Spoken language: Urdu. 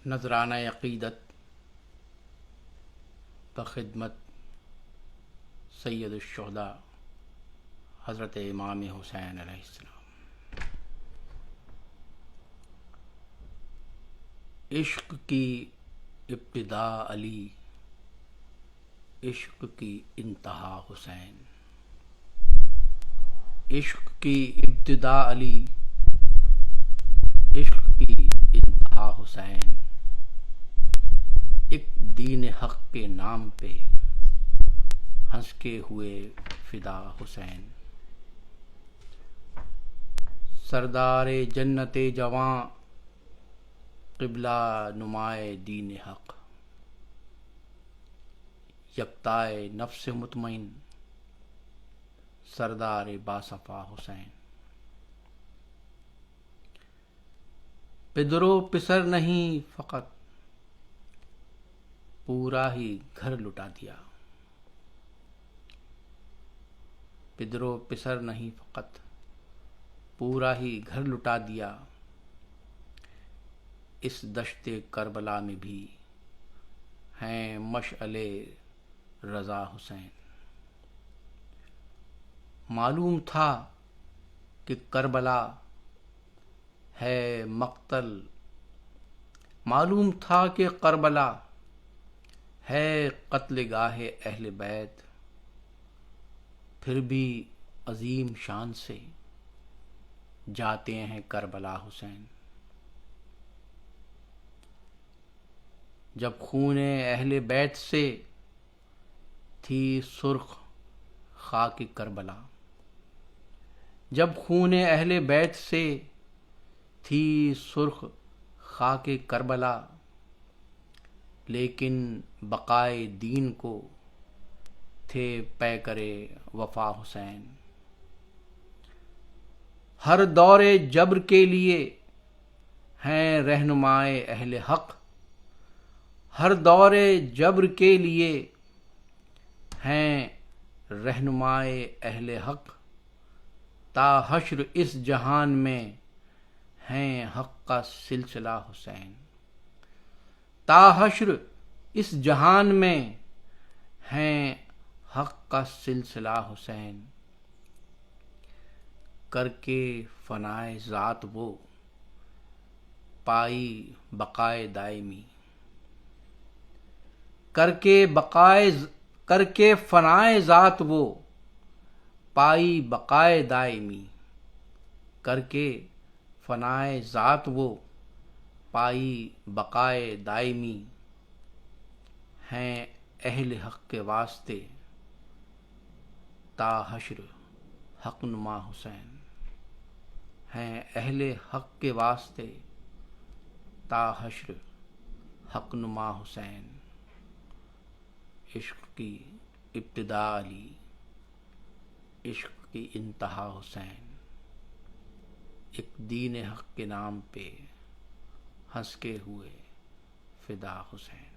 نذرانہ عقیدت بخدمت سید الشہداء حضرت امام حسین علیہ السلام۔ عشق کی ابتدا علی، عشق کی انتہا حسین۔ عشق کی ابتدا علی، عشق کی انتہا حسین۔ ایک دین حق کے نام پہ ہنس کے ہوئے فدا حسین۔ سردار جنت جواں، قبلہ نمائے دین حق، یکتائے نفس مطمئن، سردار باصفا حسین۔ پدر و پسر نہیں فقط، پورا ہی گھر لٹا دیا۔ پدر و پسر نہیں فقط، پورا ہی گھر لٹا دیا۔ اس دشت کربلا میں بھی ہیں مشعل رضا حسین۔ معلوم تھا کہ کربلا ہے مقتل، معلوم تھا کہ کربلا ہے قتل گاہ اہل بیت، پھر بھی عظیم شان سے جاتے ہیں کربلا حسین۔ جب خون اہل بیت سے تھی سرخ خاک کربلا، جب خون اہل بیت سے تھی سرخ خاک کربلا، لیکن بقائے دین کو تھے پیکرے وفا حسین۔ ہر دور جبر کے لیے ہیں رہنمائے اہل حق، ہر دور جبر کے لیے ہیں رہنمائے اہل حق، تا حشر اس جہان میں ہیں حق کا سلسلہ حسین۔ تا حشر اس جہان میں ہیں حق کا سلسلہ حسین۔ کر کے فنائے ذات وہ پائی بقائے دائمی، کر کے فنائے ذات وہ پائی بقائے دائمی، کر کے فنائے ذات وہ پائی بقائے دائمی، ہیں اہل حق کے واسطے تا حشر حق نما حسین۔ ہیں اہل حق کے واسطے تا حشر حق نما حسین۔ عشق کی ابتدا علی، عشق کی انتہا حسین۔ ایک دین حق کے نام پہ ہنس کے ہوئے فدا حسین۔